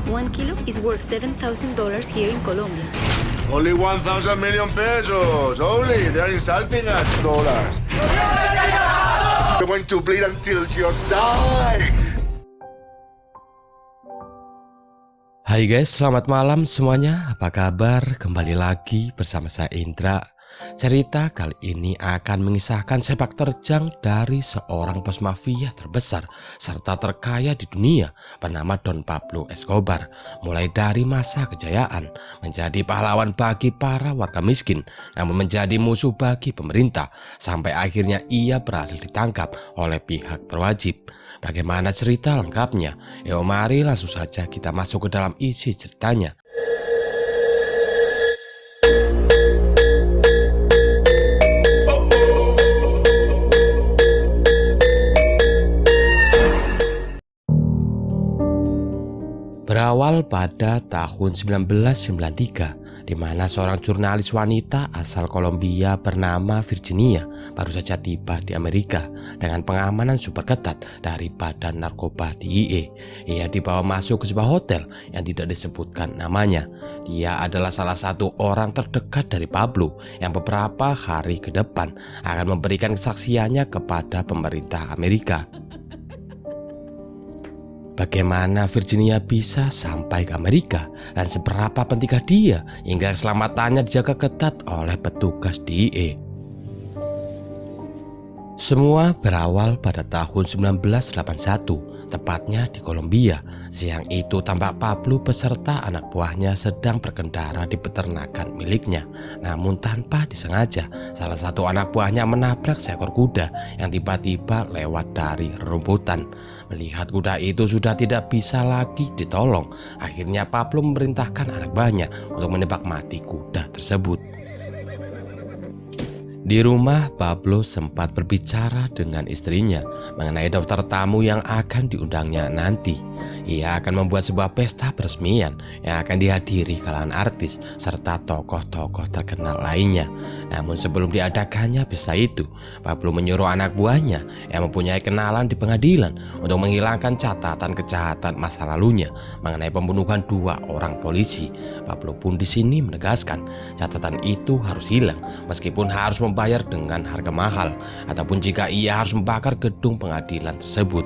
1 kilo is worth $7,000 here in Colombia. Only 1,000 million pesos. Only. They're insulting us. Dollars. You're going to bleed until you die. Hai guys, selamat malam semuanya. Apa kabar? Kembali lagi bersama saya Indra. Cerita kali ini akan mengisahkan sepak terjang dari seorang bos mafia terbesar serta terkaya di dunia bernama Don Pablo Escobar. Mulai dari masa kejayaan, menjadi pahlawan bagi para warga miskin, namun menjadi musuh bagi pemerintah, sampai akhirnya ia berhasil ditangkap oleh pihak berwajib. Bagaimana cerita lengkapnya? Yuk mari langsung saja kita masuk ke dalam isi ceritanya. Berawal pada tahun 1993, di mana seorang jurnalis wanita asal Kolombia bernama Virginia baru saja tiba di Amerika dengan pengamanan super ketat dari Badan Narkoba DIE. Ia dibawa masuk ke sebuah hotel yang tidak disebutkan namanya. Dia adalah salah satu orang terdekat dari Pablo yang beberapa hari ke depan akan memberikan kesaksiannya kepada pemerintah Amerika. Bagaimana Virginia bisa sampai ke Amerika dan seberapa pentingkah dia hingga keselamatannya dijaga ketat oleh petugas DIE. Semua berawal pada tahun 1981, tepatnya di Kolombia. Siang itu tampak Pablo beserta anak buahnya sedang berkendara di peternakan miliknya. Namun tanpa disengaja, salah satu anak buahnya menabrak seekor kuda yang tiba-tiba lewat dari rerumputan. Melihat kuda itu sudah tidak bisa lagi ditolong, akhirnya Pablo memerintahkan anak buahnya untuk menembak mati kuda tersebut. Di rumah, Pablo sempat berbicara dengan istrinya mengenai daftar tamu yang akan diundangnya nanti. Ia akan membuat sebuah pesta peresmian yang akan dihadiri kalangan artis serta tokoh-tokoh terkenal lainnya. Namun sebelum diadakannya pesta itu, Pablo menyuruh anak buahnya yang mempunyai kenalan di pengadilan untuk menghilangkan catatan kejahatan masa lalunya mengenai pembunuhan 2 orang polisi. Pablo pun di sini menegaskan catatan itu harus hilang meskipun harus membayar dengan harga mahal ataupun jika ia harus membakar gedung pengadilan tersebut.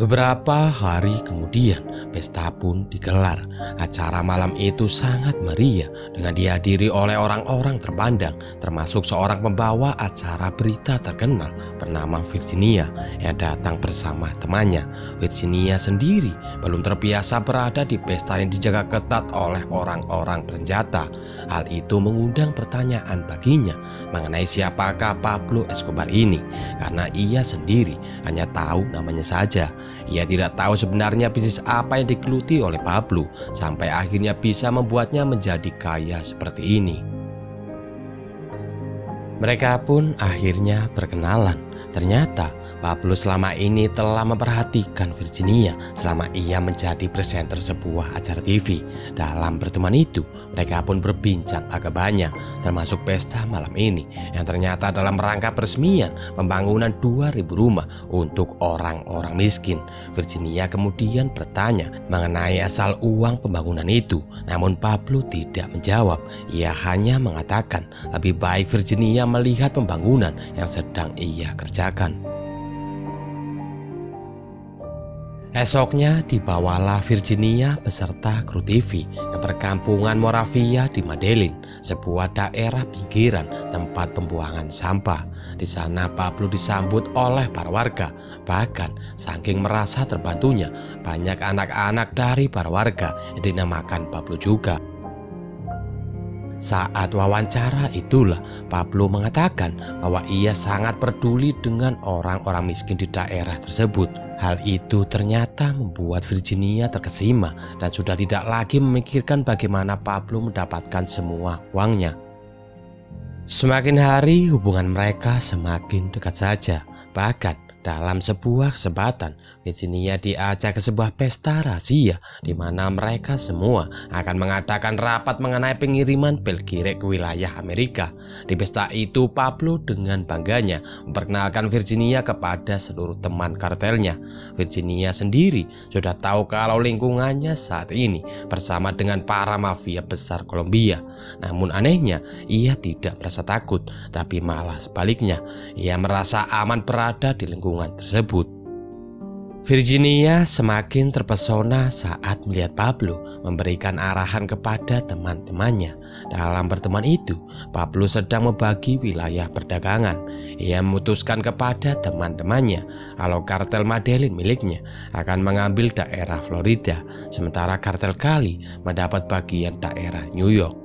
Beberapa hari kemudian, pesta pun digelar. Acara malam itu sangat meriah dengan dihadiri oleh orang-orang terpandang, termasuk seorang pembawa acara berita terkenal bernama Virginia yang datang bersama temannya. Virginia sendiri belum terbiasa berada di pesta yang dijaga ketat oleh orang-orang bersenjata. Hal itu mengundang pertanyaan baginya mengenai siapakah Pablo Escobar ini, karena ia sendiri hanya tahu namanya saja. Ia tidak tahu sebenarnya bisnis apa yang digeluti oleh Pablo sampai akhirnya bisa membuatnya menjadi kaya seperti ini. Mereka pun akhirnya berkenalan. Ternyata Pablo selama ini telah memperhatikan Virginia selama ia menjadi presenter sebuah acara TV. Dalam pertemuan itu, mereka pun berbincang agak banyak, termasuk pesta malam ini yang ternyata dalam rangka peresmian pembangunan 2.000 rumah untuk orang-orang miskin. Virginia kemudian bertanya mengenai asal uang pembangunan itu, namun Pablo tidak menjawab. Ia hanya mengatakan lebih baik Virginia melihat pembangunan yang sedang ia kerjakan. Esoknya dibawalah Virginia beserta kru TV ke perkampungan Moravia di Medellin, sebuah daerah pinggiran tempat pembuangan sampah. Di sana Pablo disambut oleh para warga. Bahkan saking merasa terbantunya, banyak anak-anak dari para warga yang dinamakan Pablo juga. Saat wawancara itulah Pablo mengatakan bahwa ia sangat peduli dengan orang-orang miskin di daerah tersebut. Hal itu ternyata membuat Virginia terkesima dan sudah tidak lagi memikirkan bagaimana Pablo mendapatkan semua uangnya. Semakin hari hubungan mereka semakin dekat saja. Bahkan Dalam sebuah kesempatan, Virginia diajak ke sebuah pesta rahasia di mana mereka semua akan mengadakan rapat mengenai pengiriman pil kire ke wilayah Amerika. Di pesta itu, Pablo dengan bangganya memperkenalkan Virginia kepada seluruh teman kartelnya. Virginia sendiri sudah tahu kalau lingkungannya saat ini bersama dengan para mafia besar Kolombia. Namun anehnya, ia tidak merasa takut, tapi malah sebaliknya, ia merasa aman berada di lingkungan tersebut. Virginia semakin terpesona saat melihat Pablo memberikan arahan kepada teman-temannya. Dalam pertemuan itu, Pablo sedang membagi wilayah perdagangan. Ia memutuskan kepada teman-temannya kalau kartel Medellin miliknya akan mengambil daerah Florida, sementara kartel Cali mendapat bagian daerah New York.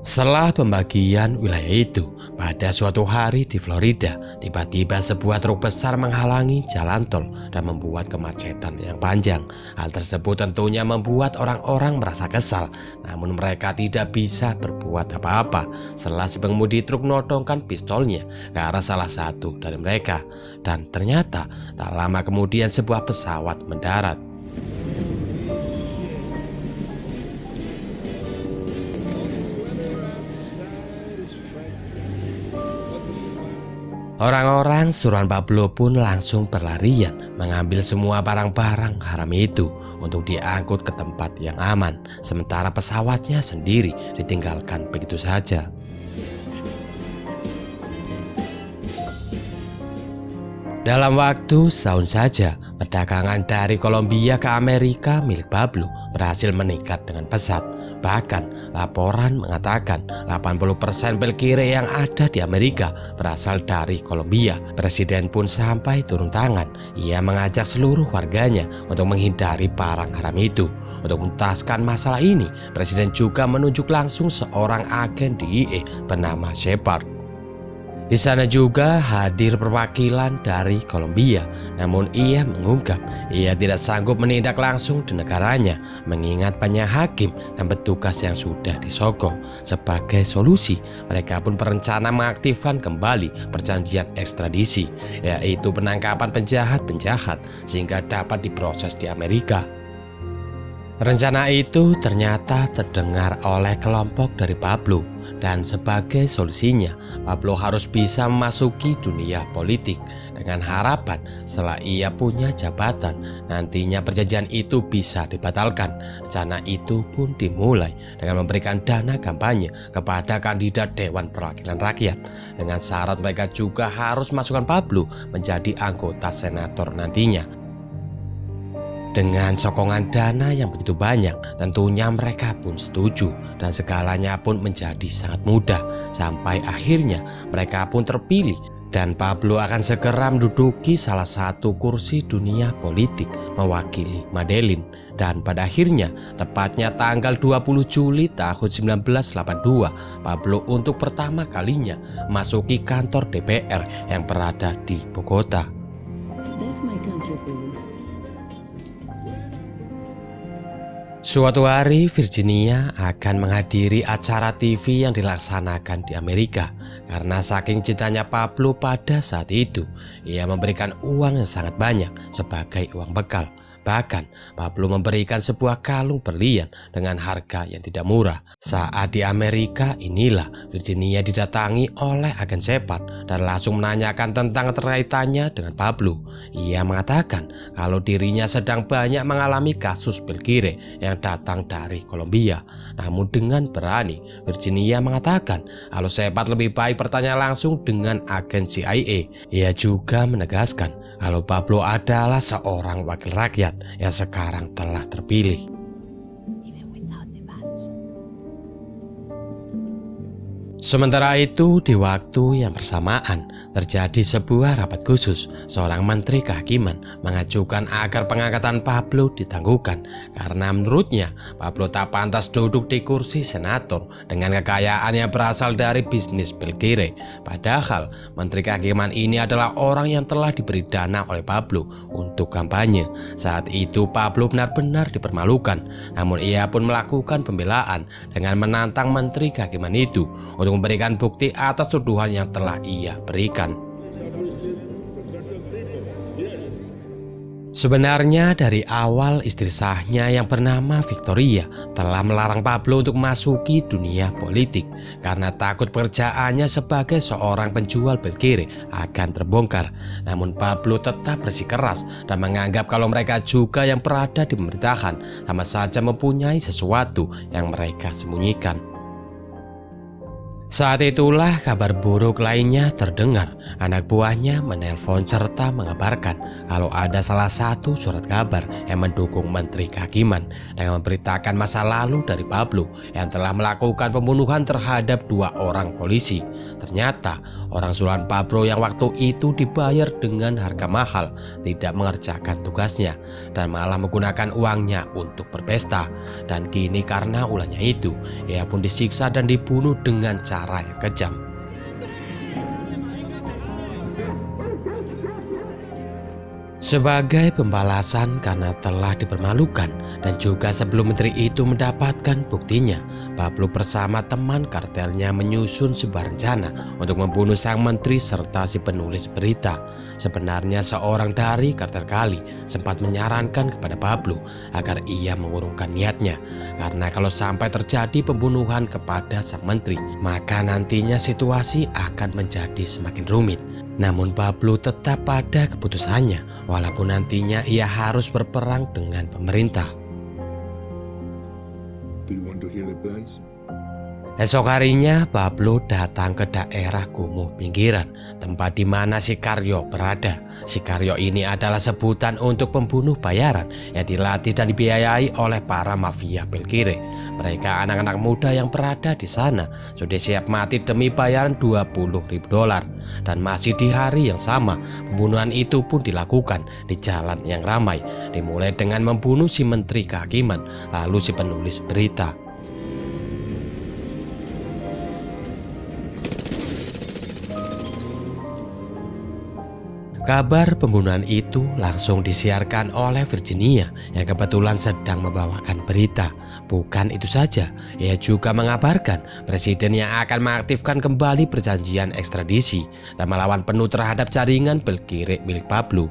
Setelah pembagian wilayah itu, pada suatu hari di Florida, tiba-tiba sebuah truk besar menghalangi jalan tol dan membuat kemacetan yang panjang. Hal tersebut tentunya membuat orang-orang merasa kesal, namun mereka tidak bisa berbuat apa-apa setelah si pengemudi truk menodongkan pistolnya ke arah salah satu dari mereka. Dan ternyata tak lama kemudian sebuah pesawat mendarat. Orang-orang suruhan Pablo pun langsung berlarian mengambil semua barang-barang haram itu untuk diangkut ke tempat yang aman, sementara pesawatnya sendiri ditinggalkan begitu saja. Dalam waktu setahun saja, perdagangan dari Kolombia ke Amerika milik Pablo berhasil meningkat dengan pesat. Bahkan laporan mengatakan 80% pil kire yang ada di Amerika berasal dari Kolombia. Presiden pun sampai turun tangan. Ia mengajak seluruh warganya untuk menghindari barang haram itu. Untuk menuntaskan masalah ini, Presiden juga menunjuk langsung seorang agen DIA bernama Shepard. Di sana juga hadir perwakilan dari Kolombia, namun ia mengungkap ia tidak sanggup menindak langsung di negaranya mengingat banyak hakim dan petugas yang sudah disogok. Sebagai solusi, mereka pun berencana mengaktifkan kembali perjanjian ekstradisi, yaitu penangkapan penjahat-penjahat sehingga dapat diproses di Amerika. Rencana itu ternyata terdengar oleh kelompok dari Pablo, dan sebagai solusinya, Pablo harus bisa memasuki dunia politik dengan harapan setelah ia punya jabatan, nantinya perjanjian itu bisa dibatalkan. Rencana itu pun dimulai dengan memberikan dana kampanye kepada kandidat Dewan Perwakilan Rakyat, dengan syarat mereka juga harus masukkan Pablo menjadi anggota senator nantinya. Dengan sokongan dana yang begitu banyak, tentunya mereka pun setuju dan segalanya pun menjadi sangat mudah. Sampai akhirnya mereka pun terpilih dan Pablo akan segera menduduki salah satu kursi dunia politik mewakili Medellin. Dan pada akhirnya, tepatnya tanggal 20 Juli tahun 1982, Pablo untuk pertama kalinya masuki kantor DPR yang berada di Bogota. That's my country for you. Suatu hari Virginia akan menghadiri acara TV yang dilaksanakan di Amerika. Karena saking cintanya Pablo pada saat itu, ia memberikan uang yang sangat banyak sebagai uang bekal. Bahkan Pablo memberikan sebuah kalung berlian dengan harga yang tidak murah. Saat di Amerika inilah Virginia didatangi oleh agen Shepard dan langsung menanyakan tentang keterkaitannya dengan Pablo. Ia mengatakan kalau dirinya sedang banyak mengalami kasus pil kire yang datang dari Kolombia. Namun dengan berani Virginia mengatakan kalau Shepard lebih baik bertanya langsung dengan agen CIA. Ia juga menegaskan kalau Pablo adalah seorang wakil rakyat yang sekarang telah terpilih. Sementara itu, di waktu yang bersamaan terjadi sebuah rapat khusus. Seorang menteri kehakiman mengajukan agar pengangkatan Pablo ditangguhkan karena menurutnya Pablo tak pantas duduk di kursi senator dengan kekayaan yang berasal dari bisnis pil kire. Padahal menteri kehakiman ini adalah orang yang telah diberi dana oleh Pablo untuk kampanye. Saat itu Pablo benar-benar dipermalukan, namun ia pun melakukan pembelaan dengan menantang menteri kehakiman itu untuk memberikan bukti atas tuduhan yang telah ia berikan. Sebenarnya dari awal istri sahnya yang bernama Victoria telah melarang Pablo untuk memasuki dunia politik karena takut pekerjaannya sebagai seorang penjual pil kiri akan terbongkar. Namun Pablo tetap bersikeras dan menganggap kalau mereka juga yang berada di pemerintahan sama saja mempunyai sesuatu yang mereka sembunyikan. Saat itulah kabar buruk lainnya terdengar. Anak buahnya menelpon serta mengabarkan kalau ada salah satu surat kabar yang mendukung Menteri Kehakiman dengan memberitakan masa lalu dari Pablo yang telah melakukan pembunuhan terhadap 2 orang polisi. Ternyata orang suruhan Pablo yang waktu itu dibayar dengan harga mahal tidak mengerjakan tugasnya dan malah menggunakan uangnya untuk berpesta. Dan kini karena ulahnya itu, ia pun disiksa dan dibunuh dengan cara yang kejam. Sebagai pembalasan karena telah dipermalukan dan juga sebelum menteri itu mendapatkan buktinya, Pablo bersama teman kartelnya menyusun sebuah rencana untuk membunuh sang menteri serta si penulis berita. Sebenarnya seorang dari kartel Kali sempat menyarankan kepada Pablo agar ia mengurungkan niatnya, karena kalau sampai terjadi pembunuhan kepada sang menteri, maka nantinya situasi akan menjadi semakin rumit. Namun Pablo tetap pada keputusannya, walaupun nantinya ia harus berperang dengan pemerintah. Do you want to hear the plans? Esok harinya Pablo datang ke daerah kumuh pinggiran, tempat di mana Sicario berada. Sicario ini adalah sebutan untuk pembunuh bayaran yang dilatih dan dibiayai oleh para mafia pil kiri. Mereka anak-anak muda yang berada di sana sudah siap mati demi bayaran $20.000. Dan masih di hari yang sama, pembunuhan itu pun dilakukan di jalan yang ramai, dimulai dengan membunuh si Menteri Kehakiman, lalu si penulis berita. Kabar pembunuhan itu langsung disiarkan oleh Virginia yang kebetulan sedang membawakan berita. Bukan itu saja, ia juga mengabarkan presiden yang akan mengaktifkan kembali perjanjian ekstradisi dan melawan penuh terhadap jaringan pil kiri milik Pablo.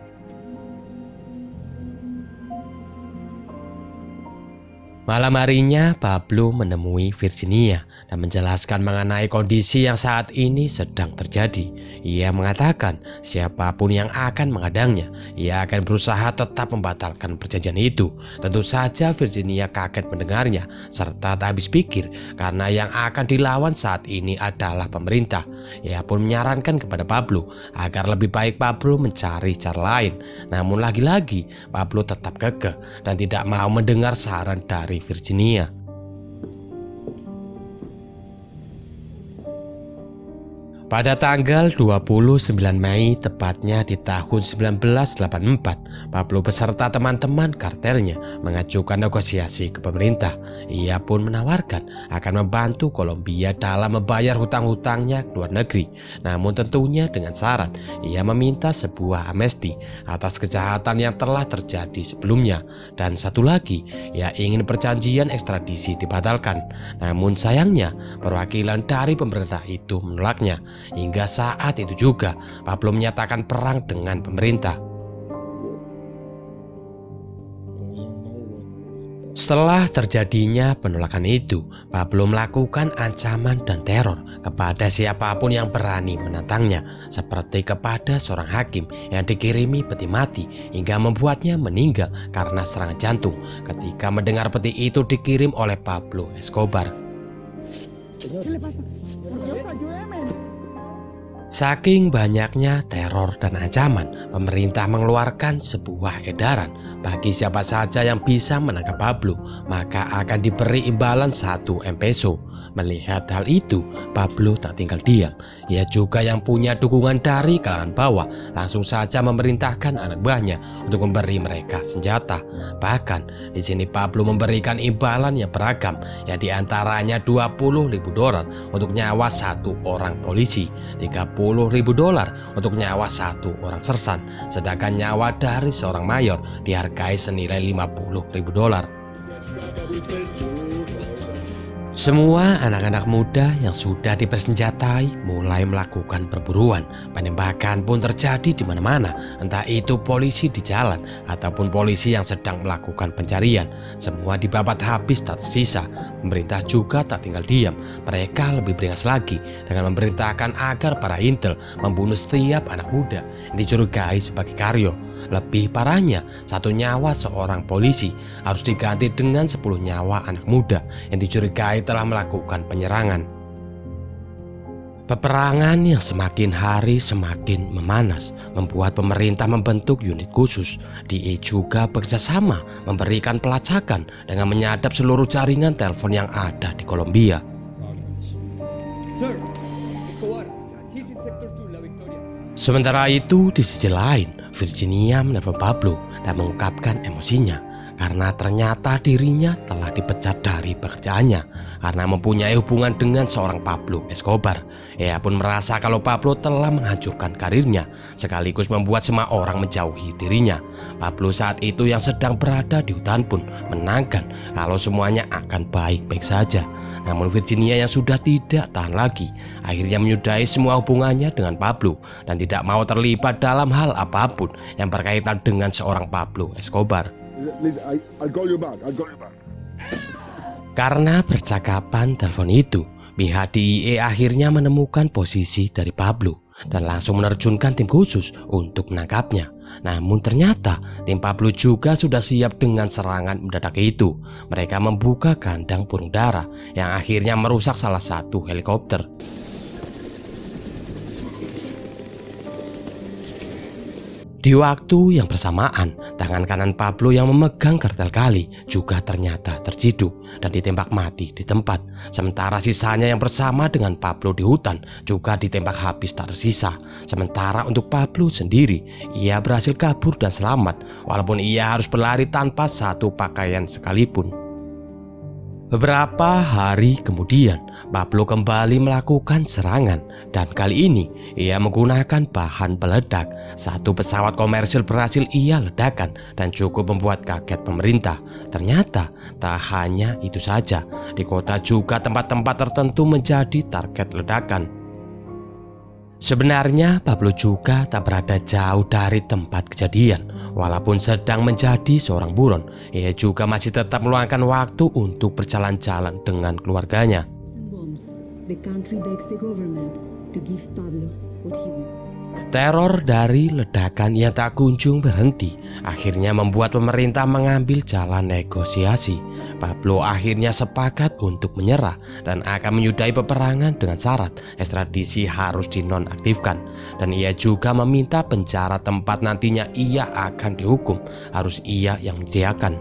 Malam harinya Pablo menemui Virginia dan menjelaskan mengenai kondisi yang saat ini sedang terjadi. Ia mengatakan siapapun yang akan menghadangnya, ia akan berusaha tetap membatalkan perjanjian itu. Tentu saja Virginia kaget mendengarnya serta tak habis pikir karena yang akan dilawan saat ini adalah pemerintah. Ia pun menyarankan kepada Pablo agar lebih baik Pablo mencari cara lain. Namun lagi-lagi Pablo tetap kekeh dan tidak mau mendengar saran dari Virginia. Pada tanggal 29 Mei, tepatnya di tahun 1984, Pablo beserta teman-teman kartelnya mengajukan negosiasi ke pemerintah. Ia pun menawarkan akan membantu Kolombia dalam membayar hutang-hutangnya ke luar negeri. Namun tentunya dengan syarat ia meminta sebuah amnesti atas kejahatan yang telah terjadi sebelumnya. Dan satu lagi, ia ingin perjanjian ekstradisi dibatalkan. Namun sayangnya, perwakilan dari pemerintah itu menolaknya. Hingga saat itu juga Pablo menyatakan perang dengan pemerintah. Setelah terjadinya penolakan itu, Pablo melakukan ancaman dan teror kepada siapapun yang berani menantangnya, seperti kepada seorang hakim yang dikirimi peti mati hingga membuatnya meninggal karena serangan jantung ketika mendengar peti itu dikirim oleh Pablo Escobar. Saking banyaknya teror dan ancaman, pemerintah mengeluarkan sebuah edaran bagi siapa saja yang bisa menangkap Pablo, maka akan diberi imbalan 1 M-peso. Melihat hal itu, Pablo tak tinggal diam. Ia juga yang punya dukungan dari kalangan bawah langsung saja memerintahkan anak buahnya untuk memberi mereka senjata. Bahkan di sini Pablo memberikan imbalan yang beragam, yang diantaranya $20.000 untuk nyawa 1 orang polisi, $30.000 untuk nyawa 1 orang sersan, sedangkan nyawa dari seorang mayor dihargai senilai $50.000. Semua anak-anak muda yang sudah dipersenjatai mulai melakukan perburuan. Penembakan pun terjadi di mana-mana, entah itu polisi di jalan ataupun polisi yang sedang melakukan pencarian. Semua dibabat habis tak tersisa. Pemerintah juga tak tinggal diam. Mereka lebih beringas lagi dengan memerintahkan agar para intel membunuh setiap anak muda yang dicurigai sebagai karyo. Lebih parahnya, 1 nyawa seorang polisi harus diganti dengan 10 nyawa anak muda yang dicurigai telah melakukan penyerangan. Peperangan yang semakin hari semakin memanas membuat pemerintah membentuk unit khusus. DE juga bekerjasama memberikan pelacakan dengan menyadap seluruh jaringan telepon yang ada di Kolombia. Sir, Escobar, he's in sector 2, La Victoria. Sementara itu, di sisi lain, Virginia menelpon Pablo dan mengungkapkan emosinya karena ternyata dirinya telah dipecat dari pekerjaannya karena mempunyai hubungan dengan seorang Pablo Escobar. Ia pun merasa kalau Pablo telah menghancurkan karirnya sekaligus membuat semua orang menjauhi dirinya. Pablo saat itu yang sedang berada di hutan pun menangkan kalau semuanya akan baik-baik saja. Namun Virginia yang sudah tidak tahan lagi akhirnya menyudahi semua hubungannya dengan Pablo dan tidak mau terlibat dalam hal apapun yang berkaitan dengan seorang Pablo Escobar. Karena percakapan telepon itu, pihak DIE akhirnya menemukan posisi dari Pablo dan langsung menerjunkan tim khusus untuk menangkapnya. Namun ternyata tim Pablo juga sudah siap dengan serangan mendadak itu. Mereka membuka kandang burung dara yang akhirnya merusak salah satu helikopter. Di waktu yang bersamaan, tangan kanan Pablo yang memegang kartel kali juga ternyata terciduk dan ditembak mati di tempat. Sementara sisanya yang bersama dengan Pablo di hutan juga ditembak habis tak tersisa. Sementara untuk Pablo sendiri, ia berhasil kabur dan selamat walaupun ia harus berlari tanpa satu pakaian sekalipun. Beberapa hari kemudian, Pablo kembali melakukan serangan dan kali ini ia menggunakan bahan peledak. Satu pesawat komersil berhasil ia ledakan dan cukup membuat kaget pemerintah. Ternyata tak hanya itu saja, di kota juga tempat-tempat tertentu menjadi target ledakan. Sebenarnya Pablo juga tak berada jauh dari tempat kejadian. Walaupun sedang menjadi seorang buron, ia juga masih tetap meluangkan waktu untuk berjalan-jalan dengan keluarganya. Bombs. The country begs the government to give Pablo what he wants. Teror dari ledakan yang tak kunjung berhenti akhirnya membuat pemerintah mengambil jalan negosiasi. Pablo akhirnya sepakat untuk menyerah dan akan menyudahi peperangan dengan syarat ekstradisi harus dinonaktifkan. Dan ia juga meminta penjara tempat nantinya ia akan dihukum harus ia yang menyediakan.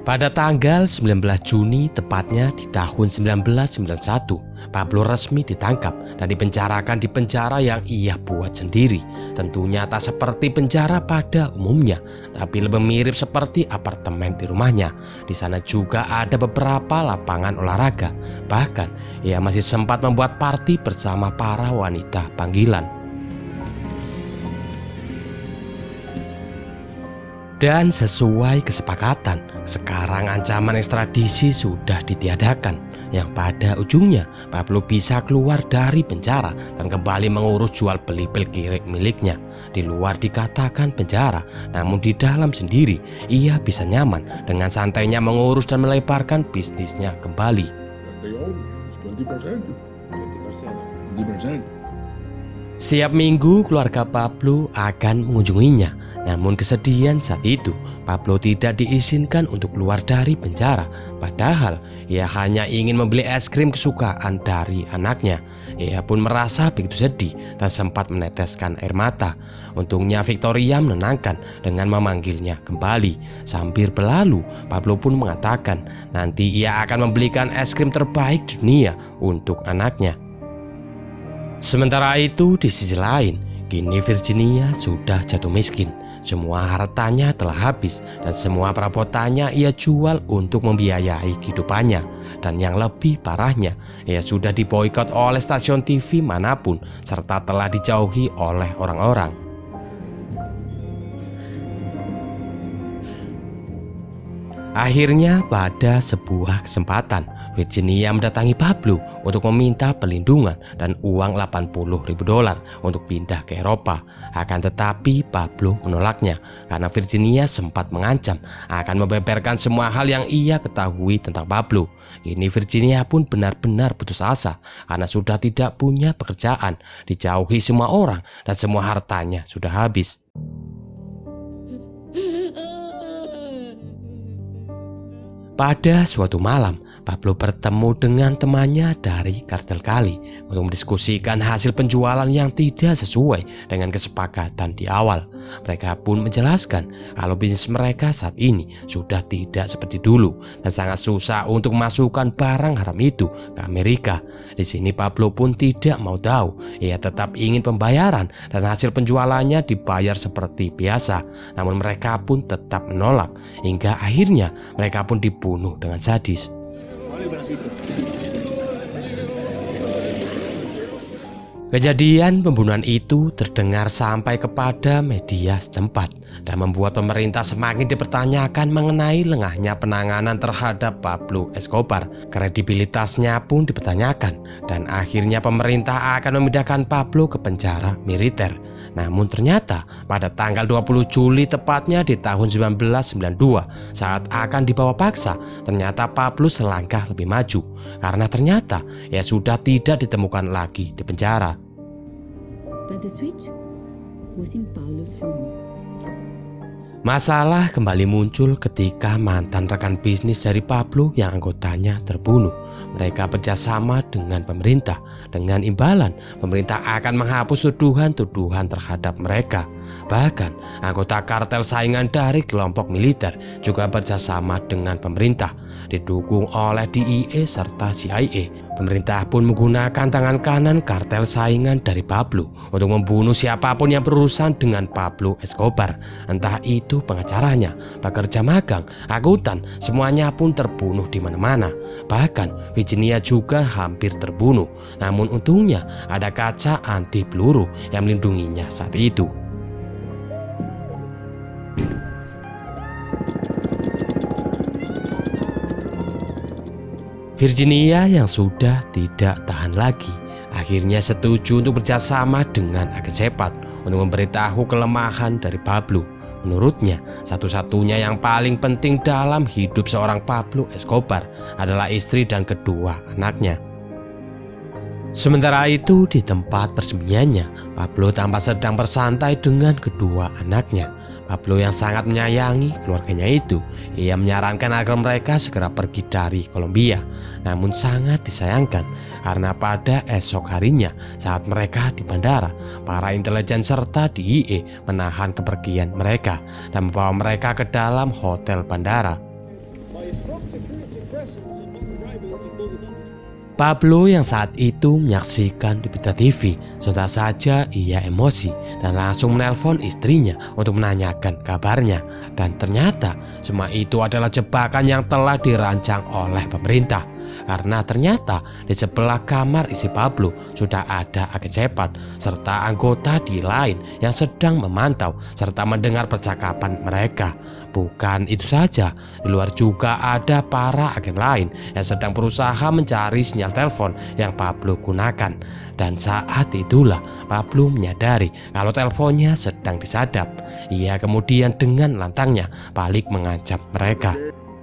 Pada tanggal 19 Juni, tepatnya di tahun 1991, Pablo resmi ditangkap dan dipenjarakan di penjara yang ia buat sendiri. Tentunya tak seperti penjara pada umumnya, tapi lebih mirip seperti apartemen di rumahnya. Di sana juga ada beberapa lapangan olahraga. Bahkan, ia masih sempat membuat party bersama para wanita panggilan. Dan sesuai kesepakatan, sekarang ancaman ekstradisi sudah ditiadakan, yang pada ujungnya Pablo bisa keluar dari penjara dan kembali mengurus jual beli pil kirik miliknya. Di luar dikatakan penjara, namun di dalam sendiri ia bisa nyaman dengan santainya mengurus dan melebarkan bisnisnya kembali. Setiap minggu keluarga Pablo akan mengunjunginya. Namun kesedihan saat itu, Pablo tidak diizinkan untuk keluar dari penjara. Padahal ia hanya ingin membeli es krim kesukaan dari anaknya. Ia pun merasa begitu sedih dan sempat meneteskan air mata. Untungnya Victoria menenangkan dengan memanggilnya kembali. Sambil berlalu, Pablo pun mengatakan nanti ia akan membelikan es krim terbaik di dunia untuk anaknya. Sementara itu di sisi lain, kini Virginia sudah jatuh miskin. Semua hartanya telah habis dan semua perabotannya ia jual untuk membiayai kehidupannya. Dan yang lebih parahnya, ia sudah diboikot oleh stasiun TV manapun serta telah dijauhi oleh orang-orang. Akhirnya pada sebuah kesempatan, Virginia mendatangi Pablo untuk meminta perlindungan dan uang $80.000 untuk pindah ke Eropa. Akan tetapi Pablo menolaknya karena Virginia sempat mengancam akan membeberkan semua hal yang ia ketahui tentang Pablo. Kini Virginia pun benar-benar putus asa karena sudah tidak punya pekerjaan, dijauhi semua orang dan semua hartanya sudah habis. Pada suatu malam, Pablo bertemu dengan temannya dari kartel Kali untuk mendiskusikan hasil penjualan yang tidak sesuai dengan kesepakatan di awal. Mereka pun menjelaskan kalau bisnis mereka saat ini sudah tidak seperti dulu dan sangat susah untuk memasukkan barang haram itu ke Amerika. Di sini Pablo pun tidak mau tahu. Ia tetap ingin pembayaran dan hasil penjualannya dibayar seperti biasa. Namun mereka pun tetap menolak hingga akhirnya mereka pun dibunuh dengan sadis. Kejadian pembunuhan itu terdengar sampai kepada media setempat dan membuat pemerintah semakin dipertanyakan mengenai lengahnya penanganan terhadap Pablo Escobar. Kredibilitasnya pun dipertanyakan dan akhirnya pemerintah akan memindahkan Pablo ke penjara militer. Namun ternyata pada tanggal 20 Juli tepatnya di tahun 1992 saat akan dibawa paksa, ternyata Pablo selangkah lebih maju karena ternyata ia sudah tidak ditemukan lagi di penjara. But the switch was in Pablo's room. Masalah kembali muncul ketika mantan rekan bisnis dari Pablo yang anggotanya terbunuh. Mereka bekerjasama dengan pemerintah. Dengan imbalan, pemerintah akan menghapus tuduhan-tuduhan terhadap mereka. Bahkan, anggota kartel saingan dari kelompok militer juga bekerjasama dengan pemerintah, didukung oleh DIA serta CIA. Pemerintah pun menggunakan tangan kanan kartel saingan dari Pablo untuk membunuh siapapun yang berurusan dengan Pablo Escobar. Entah itu pengacaranya, pekerja magang, akuntan, semuanya pun terbunuh di mana-mana. Bahkan Virginia juga hampir terbunuh. Namun untungnya ada kaca anti peluru yang melindunginya saat itu. Virginia yang sudah tidak tahan lagi akhirnya setuju untuk bekerjasama dengan agen Cepat untuk memberitahu kelemahan dari Pablo. Menurutnya, satu-satunya yang paling penting dalam hidup seorang Pablo Escobar adalah istri dan kedua anaknya. Sementara itu di tempat persembunyiannya, Pablo tampak sedang bersantai dengan kedua anaknya. Pablo yang sangat menyayangi keluarganya itu, ia menyarankan agar mereka segera pergi dari Kolombia. Namun sangat disayangkan karena pada esok harinya saat mereka di bandara, para intelijen serta DIA menahan kepergian mereka dan membawa mereka ke dalam hotel bandara. Pablo yang saat itu menyaksikan di berita TV, sontak saja ia emosi dan langsung menelpon istrinya untuk menanyakan kabarnya. Dan ternyata semua itu adalah jebakan yang telah dirancang oleh pemerintah. Karena ternyata di sebelah kamar istri Pablo sudah ada agen Cepat serta anggota di lain yang sedang memantau serta mendengar percakapan mereka. Bukan itu saja, di luar juga ada para agen lain yang sedang berusaha mencari sinyal telepon yang Pablo gunakan. Dan saat itulah Pablo menyadari kalau teleponnya sedang disadap. Ia kemudian dengan lantangnya balik mengancam mereka.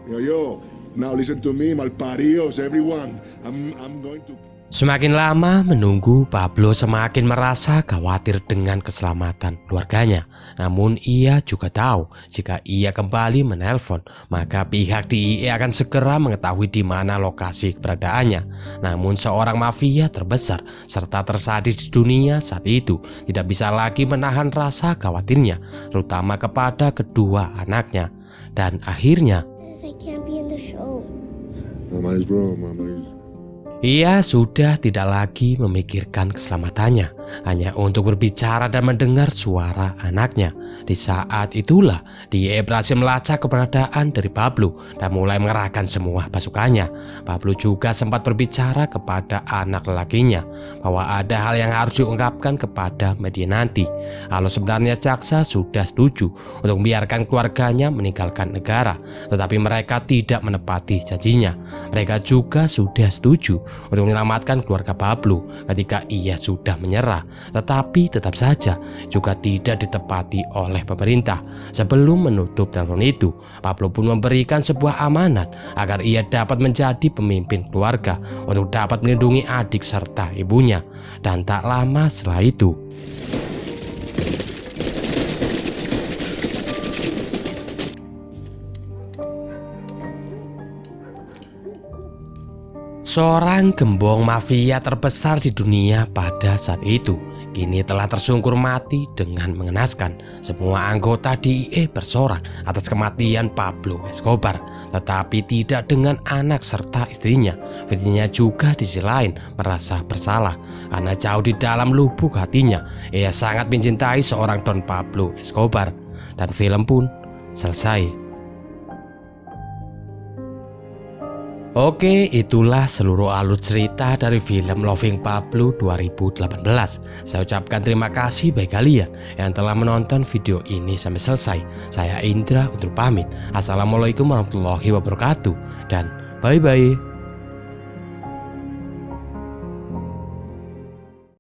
Yo, now listen to me, malparidos, everyone. I'm going to... Semakin lama menunggu, Pablo semakin merasa khawatir dengan keselamatan keluarganya. Namun ia juga tahu jika ia kembali menelpon, maka pihak DIA akan segera mengetahui di mana lokasi keberadaannya. Namun seorang mafia terbesar serta tersadis di dunia saat itu tidak bisa lagi menahan rasa khawatirnya, terutama kepada kedua anaknya. Dan akhirnya ia sudah tidak lagi memikirkan keselamatannya. hanya untuk berbicara dan mendengar suara anaknya. Di saat itulah dia berhasil melacak keberadaan dari Pablo dan mulai mengerahkan semua pasukannya. Pablo juga sempat berbicara kepada anak lelakinya bahwa ada hal yang harus diungkapkan kepada media nanti. Kalau sebenarnya jaksa sudah setuju untuk membiarkan keluarganya meninggalkan negara, tetapi mereka tidak menepati janjinya. Mereka juga sudah setuju untuk menyelamatkan keluarga Pablo ketika ia sudah menyerah, tetapi tetap saja juga tidak ditepati oleh pemerintah. Sebelum menutup telepon itu, Pablo pun memberikan sebuah amanat agar ia dapat menjadi pemimpin keluarga untuk dapat melindungi adik serta ibunya. Dan tak lama setelah itu, seorang gembong mafia terbesar di dunia pada saat itu kini telah tersungkur mati dengan mengenaskan. Semua anggota DIE bersorak atas kematian Pablo Escobar, tetapi tidak dengan anak serta istrinya. Virginia juga di sisi lain merasa bersalah karena jauh di dalam lubuk hatinya ia sangat mencintai seorang Don Pablo Escobar. Dan film pun selesai. Oke, itulah seluruh alur cerita dari film Loving Pablo 2018. Saya ucapkan terima kasih bagi kalian yang telah menonton video ini sampai selesai. Saya Indra untuk pamit. Assalamualaikum warahmatullahi wabarakatuh dan bye-bye.